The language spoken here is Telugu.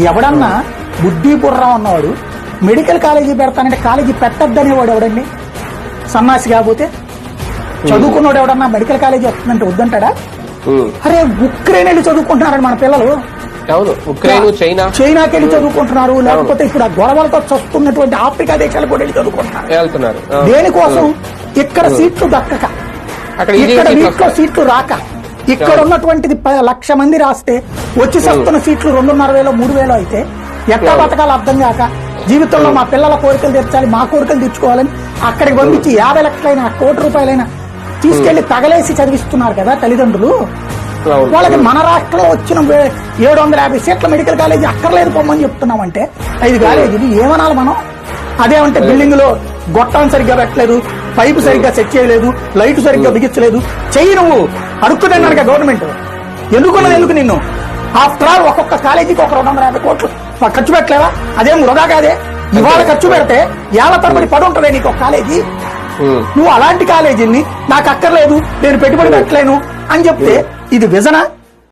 ఎవడన్నా బుద్ధిపూర్వం ఉన్నవాడు మెడికల్ కాలేజీ పెడతానంటే కాలేజీ పెట్టద్దనేవాడు ఎవడండి? సన్నాసి కాకపోతే చదువుకున్నాడు ఎవడన్నా మెడికల్ కాలేజీ వస్తుందంటే వద్దంటాడా? అరే ఉక్రెయిన్ వెళ్ళి చదువుకుంటున్నారని మన పిల్లలు, చైనాకి వెళ్ళి చదువుకుంటున్నారు, లేకపోతే ఇప్పుడు ఆ గొడవలతో చస్తున్నటువంటి ఆఫ్రికా దేశాలకు కూడా వెళ్ళి చదువుకుంటున్నారు. దేనికోసం? ఇక్కడ సీట్లు దక్కక, ఇక్కడ వీటిలో సీట్లు రాక, ఇక్కడ ఉన్నటువంటిది 1,00,000 మంది రాస్తే వచ్చి చస్తున్న సీట్లు 2,500 3,000 అయితే ఎట్లా బతకాలో అర్థం కాక, జీవితంలో మా పిల్లల కోరికలు తీర్చాలి, మా కోరికలు తీర్చుకోవాలని అక్కడికి పంపించి 50 లక్షలైనా 1 కోటి రూపాయలైనా తీసుకెళ్లి తగలేసి చదివిస్తున్నారు కదా తల్లిదండ్రులు. వాళ్ళకి మన రాష్ట్రంలో వచ్చిన 750 సీట్ల మెడికల్ కాలేజీ అక్కర్లేదు పొమ్మని చెప్తున్నామంటే 5 కాలేజీలు ఏమనాలి మనం? అదేమంటే బిల్డింగ్ లో గొట్టం సరిగ్గా పెట్టలేదు, పైపు సరిగ్గా సెట్ చేయలేదు, లైట్ సరిగ్గా బిగించలేదు. చెయ్యి నువ్వు అడుక్కున్నాను గవర్నమెంట్ ఎందుకు నిన్ను? ఆఫ్టర్ ఆల్ ఒక్కొక్క కాలేజీకి ఒక 250 కోట్లు ఖర్చు పెట్టలేవా? అదేం వృధా కాదే. ఇవాళ ఖర్చు పెడితే ఏళ్ల తరబడి పడి ఉంటుందే నీకు ఒక కాలేజీ. నువ్వు అలాంటి కాలేజీని నాకు అక్కర్లేదు, నేను పెట్టుబడి పెట్టలేను అని చెప్తే ఇది విజనా?